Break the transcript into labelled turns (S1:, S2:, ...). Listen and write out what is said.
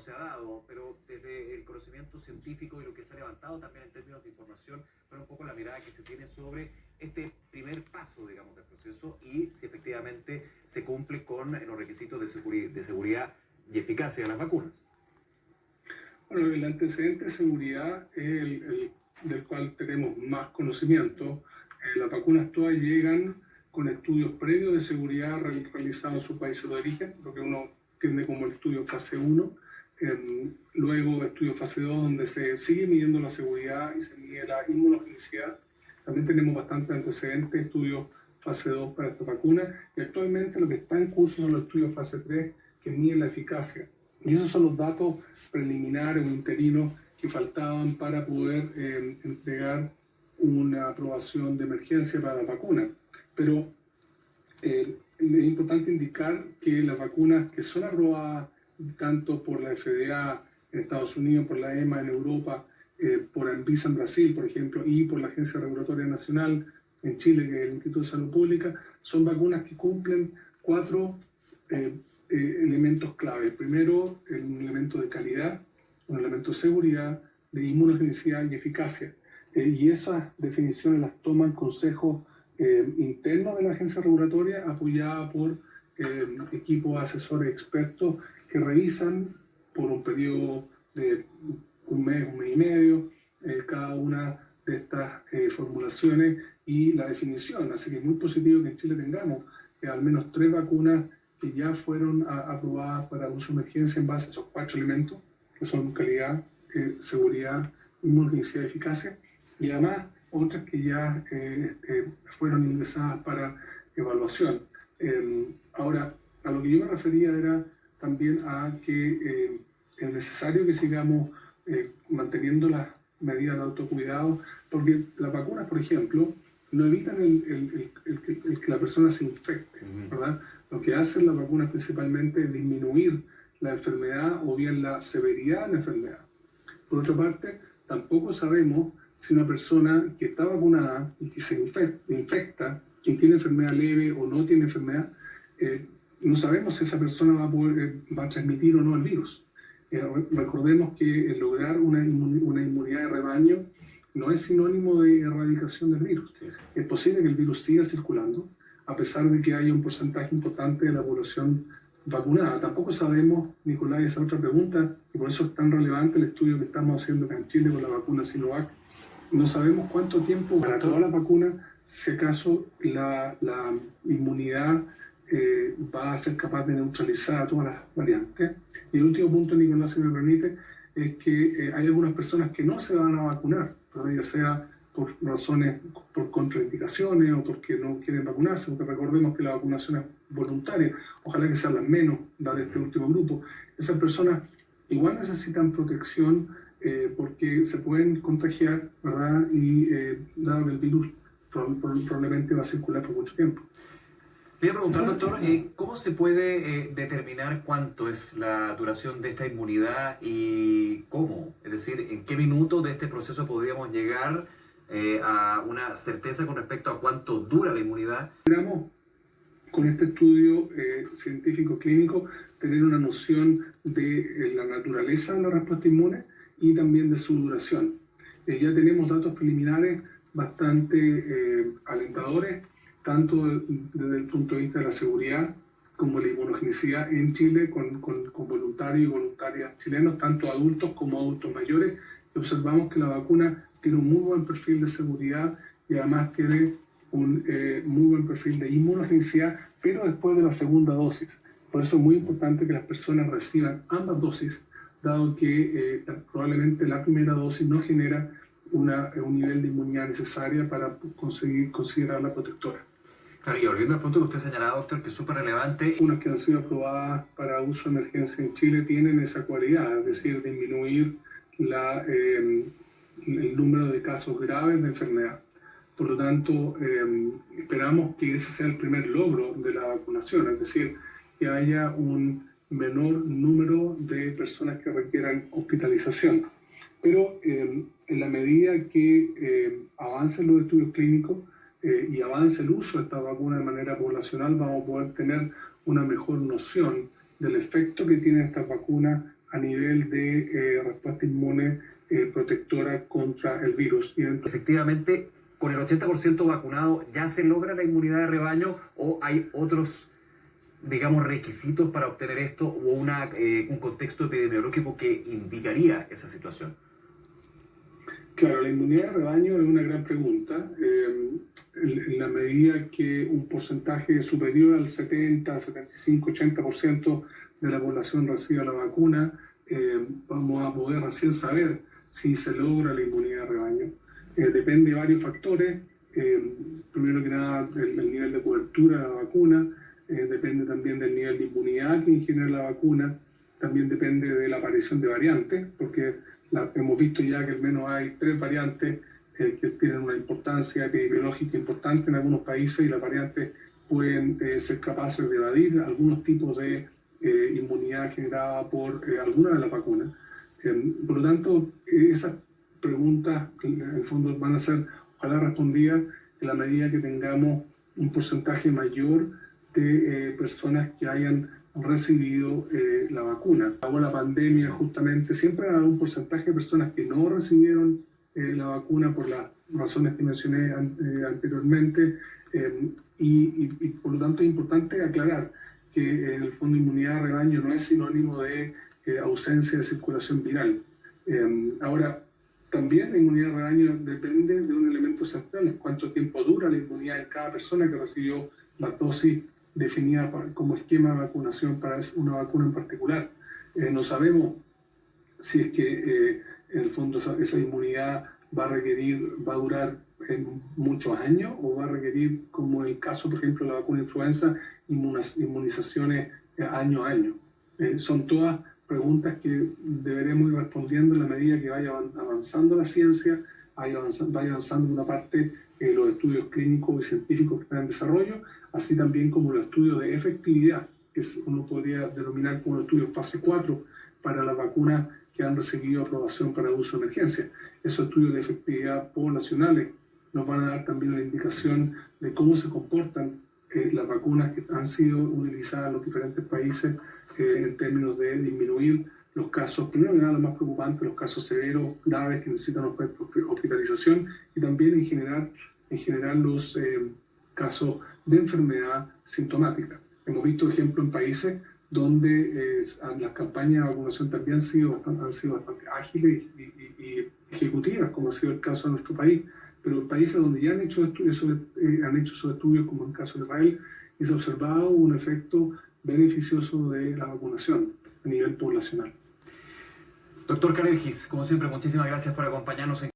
S1: se ha dado, pero desde el conocimiento científico y lo que se ha levantado también en términos de información, pero un poco la mirada que se tiene sobre este primer paso, digamos, del proceso y si efectivamente se cumple con los requisitos de seguridad y eficacia de las vacunas.
S2: Bueno, el antecedente de seguridad es el del cual tenemos más conocimiento. Las vacunas todas llegan con estudios previos de seguridad realizados en sus países de origen, lo que uno entiende como el estudio fase 1. Luego estudio fase 2, donde se sigue midiendo la seguridad y se mide la inmunogenicidad. También tenemos bastantes antecedentes, estudios fase 2 para esta vacuna. Y actualmente lo que está en curso son los estudios fase 3, que miden la eficacia. Y esos son los datos preliminares o interinos que faltaban para poder entregar una aprobación de emergencia para la vacuna. Pero es importante indicar que las vacunas que son aprobadas tanto por la FDA en Estados Unidos, por la EMA en Europa, por Anvisa en Brasil, por ejemplo, y por la Agencia Regulatoria Nacional en Chile, que es el Instituto de Salud Pública, son vacunas que cumplen 4 elementos clave. Primero, un elemento de calidad, un elemento de seguridad, de inmunogenicidad y eficacia. Y esas definiciones las toman consejos internos de la agencia regulatoria, apoyada por equipos asesores expertos que revisan por un periodo de un mes y medio, cada una de estas formulaciones y la definición. Así que es muy positivo que en Chile tengamos al menos 3 vacunas que ya fueron aprobadas para uso de emergencia en base a esos 4 elementos, que son calidad, seguridad, inmunogenicidad y eficacia, y además otras que ya fueron ingresadas para evaluación. Ahora, a lo que yo me refería era también a que es necesario que sigamos manteniendo las medidas de autocuidado, porque las vacunas, por ejemplo, no evitan el que la persona se infecte, ¿verdad? Lo que hacen las vacunas principalmente es disminuir la enfermedad o bien la severidad de la enfermedad. Por otra parte, tampoco sabemos si una persona que está vacunada y que se infecta, quien tiene enfermedad leve o no tiene enfermedad, no sabemos si esa persona va a transmitir o no el virus. Recordemos que lograr una inmunidad de rebaño no es sinónimo de erradicación del virus. Sí. Es posible que el virus siga circulando, a pesar de que haya un porcentaje importante de la población vacunada. Tampoco sabemos, Nicolás, esa otra pregunta, y por eso es tan relevante el estudio que estamos haciendo acá en Chile con la vacuna Sinovac. No sabemos cuánto tiempo para todas las vacunas, si acaso la inmunidad va a ser capaz de neutralizar a todas las variantes. Y el último punto, Nicolás, si me permite, es que hay algunas personas que no se van a vacunar, ¿no? Ya sea por razones, por contraindicaciones o porque no quieren vacunarse, porque recordemos que la vacunación es voluntaria, ojalá que sean las menos, dado este último grupo. Esas personas igual necesitan protección porque se pueden contagiar, ¿verdad? Y dado que el virus probablemente va a circular por mucho tiempo.
S1: Le voy a preguntar, doctor, ¿cómo se puede determinar cuánto es la duración de esta inmunidad y cómo? Es decir, ¿en qué minuto de este proceso podríamos llegar a una certeza con respecto a cuánto dura la inmunidad?
S2: Esperamos con este estudio científico clínico tener una noción de la naturaleza de la respuesta inmune y también de su duración. Ya tenemos datos preliminares bastante alentadores, tanto desde el punto de vista de la seguridad como la inmunogenicidad en Chile con voluntarios y voluntarias chilenos, tanto adultos como adultos mayores. Y observamos que la vacuna tiene un muy buen perfil de seguridad y además tiene un muy buen perfil de inmunogenicidad, pero después de la segunda dosis. Por eso es muy importante que las personas reciban ambas dosis, dado que probablemente la primera dosis no genera un nivel de inmunidad necesaria para conseguir considerarla protectora.
S1: Claro, y volviendo al punto que usted señalaba, doctor, que es súper relevante.
S2: Unas que han sido aprobadas para uso de emergencia en Chile tienen esa cualidad, es decir, disminuir el número de casos graves de enfermedad. Por lo tanto, esperamos que ese sea el primer logro de la vacunación, es decir, que haya un menor número de personas que requieran hospitalización. Pero en la medida que avancen los estudios clínicos y avance el uso de esta vacuna de manera poblacional, vamos a poder tener una mejor noción del efecto que tienen estas vacunas a nivel de respuesta inmune protectora contra el virus.
S1: Efectivamente, con el 80% vacunado, ¿ya se logra la inmunidad de rebaño o hay otros, digamos, requisitos para obtener esto o un contexto epidemiológico que indicaría esa situación?
S2: Claro, la inmunidad de rebaño es una gran pregunta. En la medida que un porcentaje superior al 70, 75, 80% de la población reciba la vacuna, vamos a poder recién saber si se logra la inmunidad de rebaño. Depende de varios factores. Primero que nada, el nivel de cobertura de la vacuna. Depende también del nivel de inmunidad que genera la vacuna. También depende de la aparición de variantes, porque hemos visto ya que al menos hay 3 variantes que tienen una importancia epidemiológica importante en algunos países y las variantes pueden ser capaces de evadir algunos tipos de inmunidad generada por alguna de las vacunas. Por lo tanto, esas preguntas en el fondo van a ser, ojalá respondidas en la medida que tengamos un porcentaje mayor de personas que hayan recibido la vacuna. Luego la pandemia justamente siempre ha un porcentaje de personas que no recibieron la vacuna por las razones que mencioné anteriormente y por lo tanto es importante aclarar que en el fondo inmunidad de rebaño no es sinónimo de ausencia de circulación viral. Ahora, también la inmunidad de rebaño depende de un elemento central, cuánto tiempo dura la inmunidad en cada persona que recibió la dosis definida como esquema de vacunación para una vacuna en particular. No sabemos si es que en el fondo esa inmunidad va a durar muchos años o va a requerir, como en el caso, por ejemplo, de la vacuna influenza, inmunizaciones año a año. Son todas preguntas que deberemos ir respondiendo en la medida que vaya avanzando la ciencia, vaya avanzando en una parte los estudios clínicos y científicos que están en desarrollo, así también como los estudios de efectividad, que uno podría denominar como los estudios fase 4 para las vacunas que han recibido aprobación para uso de emergencia. Esos estudios de efectividad poblacionales nos van a dar también una indicación de cómo se comportan las vacunas que han sido utilizadas en los diferentes países en términos de disminuir los casos, primero que nada, lo más preocupante, los casos severos, graves que necesitan hospitalización y también en general los casos de enfermedad sintomática. Hemos visto ejemplos en países donde las campañas de vacunación también han sido bastante ágiles y ejecutivas, como ha sido el caso de nuestro país, pero en países donde ya han hecho esos estudios, como en el caso de Israel, y se ha observado un efecto beneficioso de la vacunación a nivel poblacional.
S1: Doctor Kalergis, como siempre, muchísimas gracias por acompañarnos en